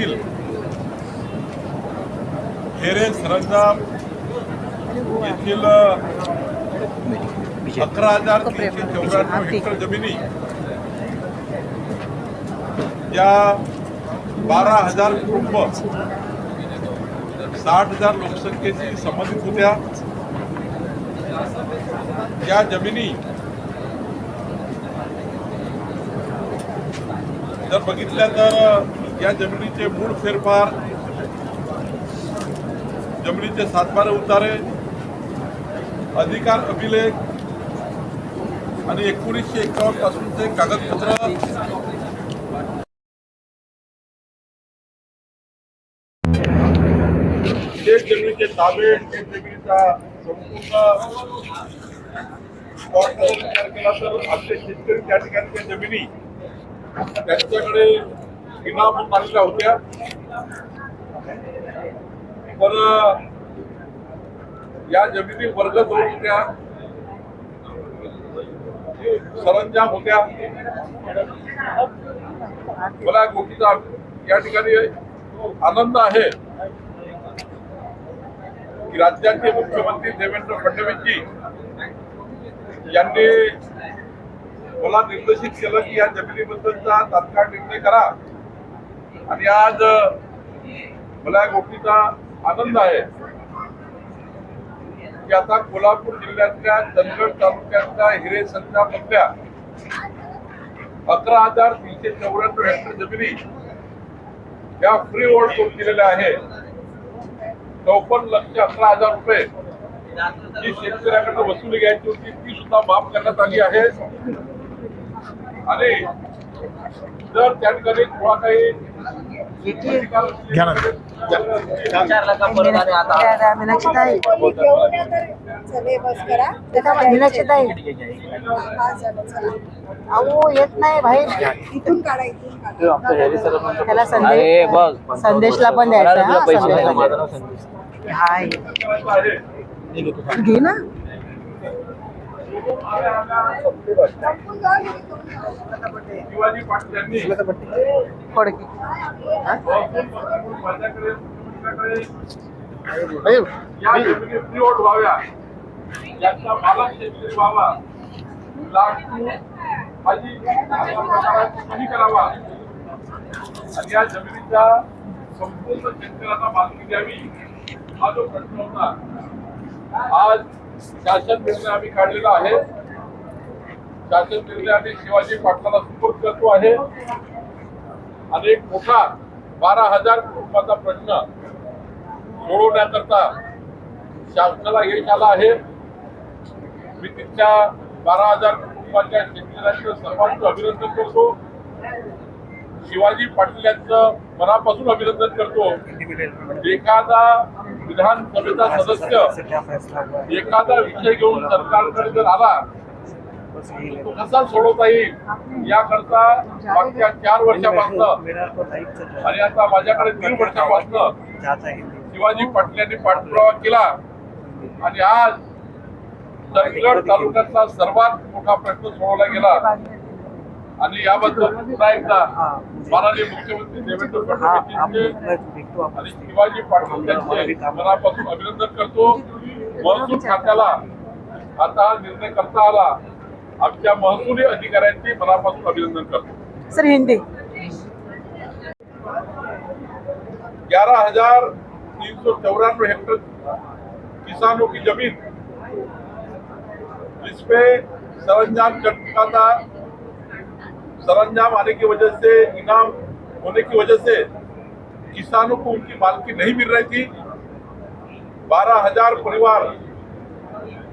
तालुक्यातील हेरे सरंजाम येथील 11,394 हेक्टर जमिनी या 12,000 कुटुंब 60,000 लोकसंख्येशी संबंधित होत्या। या जमिनी जर बघितल्या तर या जमिनीचे मूळ फेरफार, जमिनीचे सातबारे उतारे, अधिकार अभिलेख आणि 1951 पासूनचे कागदपत्र शेत जमिनीचे ताबे, शेत जमिनीचा संपूर्ण विचार केला तर आपले शेतकरी त्या ठिकाणच्या जमिनी त्यांच्याकडे इनाम मानल्या होत्या, पण या जमिनी वर्ग दोन होत्या, सरंजाम होत्या। मला गोष्टीचा या ठिकाणी आनंद आहे की राज्याचे मुख्यमंत्री देवेंद्र फडणवीसजी यांनी मला निर्देशित केलं की या जमिनीबद्दलचा तात्काळ निर्णय करा, आणि आज मला या गोष्टीचा आनंद आहे की आता कोल्हापूर जिल्ह्यातल्या चंदगड तालुक्यातल्या हिरे संजाममधल्या 11,394 हेक्टर जमिनी या फ्री होल्ड करून दिलेल्या आहे। 54,11,000 रुपये जी शेतकऱ्याकडे वसुली घ्यायची होती ती सुद्धा माफ करण्यात आली आहे। आणि जर त्या ठिकाणी थोडा काही अहो येत नाही बाहेर, इथून त्याला संदेशला पण द्यायचा घे ना। शिवाजी पाटील यांनी या जमिनी फ्री होल्ड व्हाव्या, याचा मालक शेतकरी व्हावा, कमी करावा आणि या जमिनीचा संपूर्ण शेतकऱ्यांना मालकी द्यावी हा जो प्रश्न होता, आज शासन निर्णय आम्ही काढलेला आहे। शासन निर्णय आम्ही शिवाजी पाटलाला सुपूर्द करतो आहे आणि एक मोठा 12,000 कुटुंबाचा प्रश्न सोडवण्याकरता शासनाला यश आलं आहे। मी तिथल्या 12,000 कुटुंबाच्या शेतकऱ्यांचं सर्वांचं अभिनंदन करतो। शिवाजी पाटील यांचं मनापासून अभिनंदन करतो। एखादा विधानसभेचा सदस्य एखादा विषय घेऊन सरकारकडे जर आला तो कसा सोडवता येईल याकरता मागच्या 4 वर्षापासून आणि आता माझ्याकडे 3 वर्षापासून शिवाजी पाटील यांनी पाठपुरावा केला आणि आज चंदगड तालुक्यातला सर्वात मोठा प्रश्न सोडवला गेला। आणि याबद्दल पुन्हा एकदा माननीय मुख्यमंत्री देवेंद्र फडणवीस आणि शिवाजी पाटील यांचे मनापासून अभिनंदन करतो। महसूल खात्याला आता हा निर्णय करता आला, आमच्या महसुली अधिकाऱ्यांचे मनापासून अभिनंदन करतो। सर हिंदी 11,394 हेक्टर किसानों की जमीन, जिसपे सरंजाम चढ़ चुका था। सरंजाम आने की वजह से, इनाम होने की वजह से किसानों को उनकी मालकी नहीं मिल रही थी। 12,000 परिवार,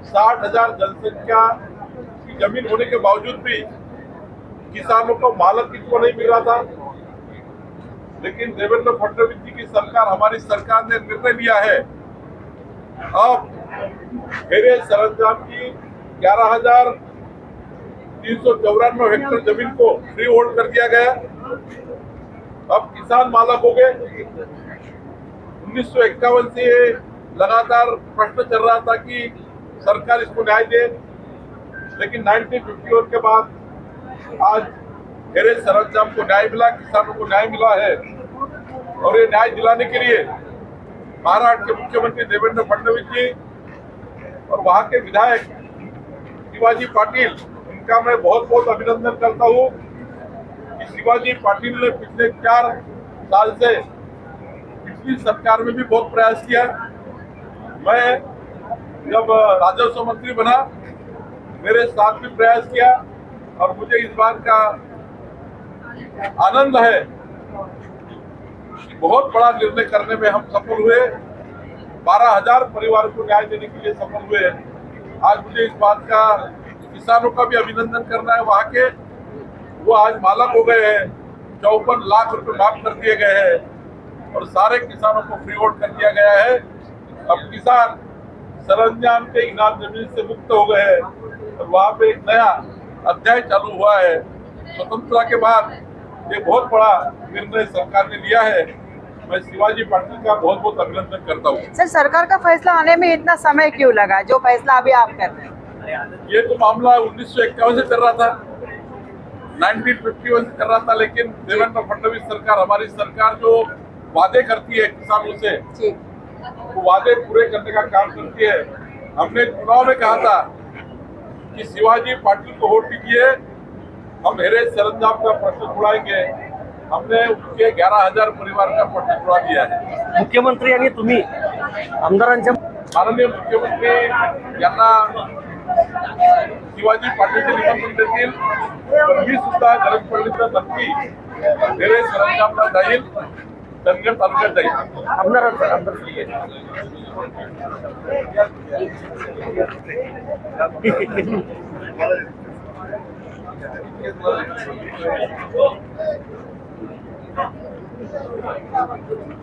60,000 जनसंख्या की जमीन होने के बावजूद भी किसानों को मालक किसको नहीं मिल रहा था। लेकिन देवेंद्र फडणवीस जी की सरकार, हमारी सरकार ने निर्णय लिया है, अब हेरे सरंजाम की 11,394 हेक्टर जमीन को फ्री होल्ड कर दिया गया। अब किसान मालक हो गए। 1951 से ये लगातार प्रश्न चल रहा था कि सरकार इसको न्याय दे, लेकिन 1951 के बाद आज हेरे सरंजाम को न्याय मिला, किसानों को न्याय मिला है। और ये न्याय दिलाने के लिए महाराष्ट्र के मुख्यमंत्री देवेंद्र फडणवीस जी और वहां के विधायक शिवाजी पाटिल, इनका मैं बहुत बहुत अभिनंदन करता हूँ कि शिवाजी पाटिल ने पिछले 4 साल से पिछली सरकार में भी बहुत प्रयास किया। मैं जब राजस्व मंत्री बना, मेरे साथ भी प्रयास किया और मुझे इस बात का आनंद है कि बहुत बड़ा निर्णय करने में हम सफल हुए। 12,000 परिवार को न्याय देने के लिए सफल हुए। आज मुझे इस बात का किसानों का भी अभिनंदन करना है। वहां के वो आज मालक हो गए हैं, 54 लाख रुपए माफ कर दिए गए हैं और सारे किसानों को फ्री होल्ड कर दिया गया है। अब किसान सरंजाम के इनाम जमीन से मुक्त हो गए हैं और वहाँ पे एक नया अध्याय चालू हुआ है। स्वतंत्रता के बाद ये बहुत बड़ा निर्णय सरकार ने लिया है। मैं शिवाजी पाटिल का बहुत बहुत अभिनंदन करता हूँ। सर, सरकार का फैसला आने में इतना समय क्यों लगा, जो फैसला अभी आप कर रहे हैं? ये तो मामला 1951 से चल रहा था, 1951 से चल रहा था, लेकिन देवेंद्र फडणवीस सरकार, हमारी सरकार जो वादे करती है किसानों से, वो वादे पूरे करने का काम करती है। हमने चुनाव में कहा था कि शिवाजी पाटिल को वोट दीजिए, हम हेरे सरंजाम का प्रश्न छुड़ाएंगे। हमने उनके 11,000 परिवार का प्रश्न छुड़ा दिया है। मुख्यमंत्री आणि तुम्ही आमदारांच्या माननीय मुख्यमंत्री यांना शिवाजी पाटीलचे निमंत्रण देतील, पण मी सुद्धा गरज पडली तर नक्की हेरे सरंजामला जाईल, धनगर तालुक्यात जाईल। आमदार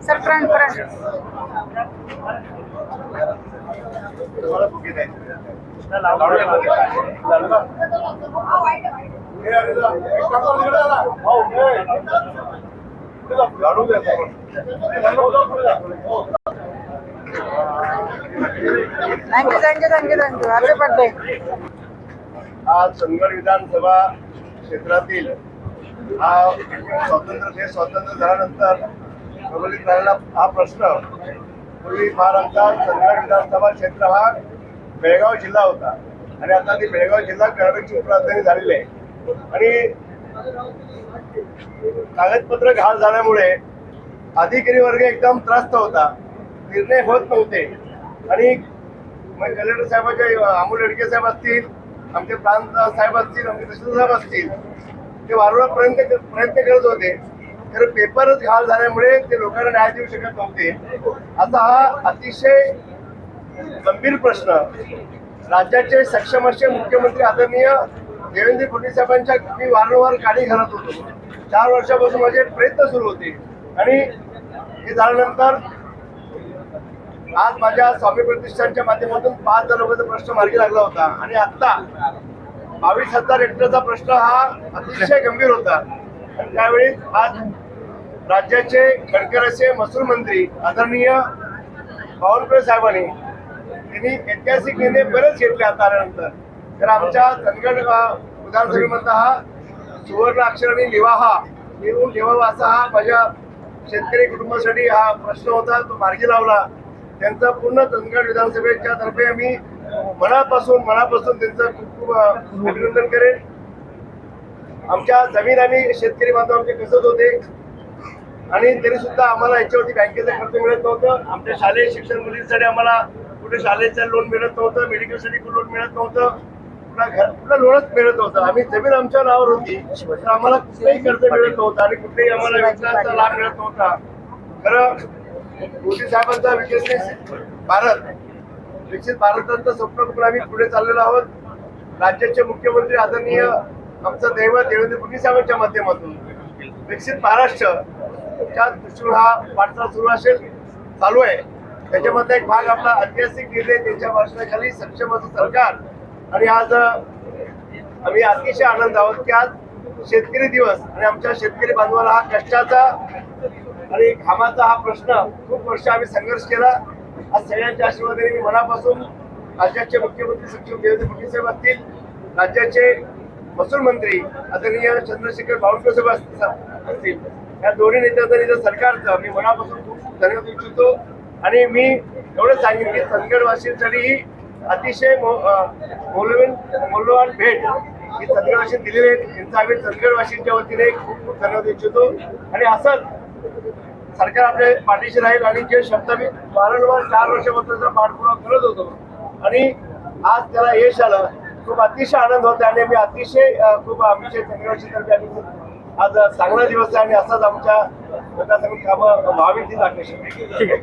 sir, front thank you, happy birthday. आज चंदगड विधानसभा क्षेत्रातील हा स्वातंत्र्य झाल्यानंतर प्रबलित झालेला हा प्रश्न, पूर्वी फार आमचा चंदगड विधानसभा क्षेत्र हा बेळगाव जिल्हा होता आणि आता ती बेळगाव जिल्हा कर्नाटकची उपराजधानी झालेली आहे आणि कागदपत्र घाण झाल्यामुळे अधिकारी वर्ग एकदम त्रस्त होता, निर्णय होत नव्हते आणि मग कलेक्टर साहेबांचे अमोल लडके साहेब असतील, आमचे प्रांत साहेब असतील, आमचे तहसीलदार साहेब असतील, ते वारंवार प्रयत्न करत होते, तर पेपरच घाण झाल्यामुळे ते लोकांना न्याय देऊ शकत नव्हते। असा हा अतिशय गंभीर प्रश्न राज्याचे सक्षम असे मुख्यमंत्री आदरणीय देवेंद्र फडणवीस साहेबांच्या मी वारंवार काळी घालत होतो। 4 वर्षापासून माझे प्रयत्न सुरू होते आणि हे झाल्यानंतर आज माझ्या स्वामी प्रतिष्ठानच्या माध्यमातून 5,000 रुपयाचा प्रश्न मार्गी लागला होता आणि आता 22,000 हेक्टरचा प्रश्न हा अतिशय गंभीर होता। आणि त्यावेळी आज राज्याचे खडकर असे महसूल मंत्री आदरणीय बावनकुळे साहेबांनी त्यांनी ऐतिहासिक निर्णय बरेच घेतले आता आल्यानंतर, तर आमच्या चंदगड विधानसभेमधला हा सुवर्ण अक्षराने लिहून ठेवावा असा हा माझ्या शेतकरी कुटुंबासाठी हा प्रश्न होता, तो मार्गी लावला। त्यांचं पूर्ण चंदगड विधानसभेच्या तर्फे आम्ही मनापासून त्यांचं खूप खूप अभिनंदन करेन। आमच्या जमीन आम्ही शेतकरी बांधव आमचे कसत होते आणि तरी सुद्धा आम्हाला याच्यावरती बँकेचं खर्च मिळत नव्हतं, आमच्या शालेय शिक्षण मुलींसाठी आम्हाला कुठे शाळेचं लोन मिळत नव्हतं, मेडिकलसाठी लोन मिळत नव्हतं, कुठलं लोनच मिळत नव्हतं। आम्ही जमीन आमच्या नावावर होती तर आम्हाला कुठेही कर्ज मिळत नव्हतं आणि कुठेही आम्हाला विकासाचा लाभ मिळत नव्हता। खरं मोदी साहेबांचा विकसित भारताचं स्वप्न बघून आम्ही पुढे चाललेलो आहोत। राज्याचे मुख्यमंत्री आदरणीय आमचं दैवत देवेंद्र फडणवीस साहेबांच्या माध्यमातून विकसित महाराष्ट्रच्या दृष्टीने हा वाटचाल चालू आहे। त्याच्यामध्ये एक भाग आपला ऐतिहासिक निर्णय त्यांच्या भाषणाखाली सक्षम असं सरकार आणि आज आम्ही अतिशय आनंद आहोत की आज शेतकरी दिवस आणि आमच्या शेतकरी बांधवाला हा कष्टाचा आणि घामाचा हा प्रश्न खूप वर्ष आम्ही संघर्ष केला। आज सगळ्यांच्या आशीर्वादाने मी मनापासून राज्याचे मुख्यमंत्री सचिव देवेंद्र फडणवीस साहेब असतील, राज्याचे महसूल मंत्री आदरणीय चंद्रशेखर बावनकुळे साहेब असतील, या दोन्ही नेत्यांचं आणि इथं सरकारचं मी मनापासून खूप खूप धन्यवाद देऊ इच्छितो. आणि मी एवढं सांगेन की चंदगडवासींसाठी ही अतिशय मौल्यवान भेट ही चंदगडवासींनी दिलेली आहे. त्यांचा आम्ही चंदगडवासींच्या वतीने खूप खूप धन्यवाद देऊ इच्छितो. आणि असंच सरकार आपल्या पाठीशी राहील आणि जे शब्द मी वारंवार 4 वर्षापासून पाठपुरावा करत होतो आणि आज त्याला यश आलं, खूप अतिशय आनंद होता. आणि मी अतिशय खूप आमच्या चंदगडवासींतर्फे आम्ही आज चांगला दिवस आहे आणि असाच आमच्या मतदारसंघात कामं व्हावी हीच अपेक्षा आहे. ठीक आहे.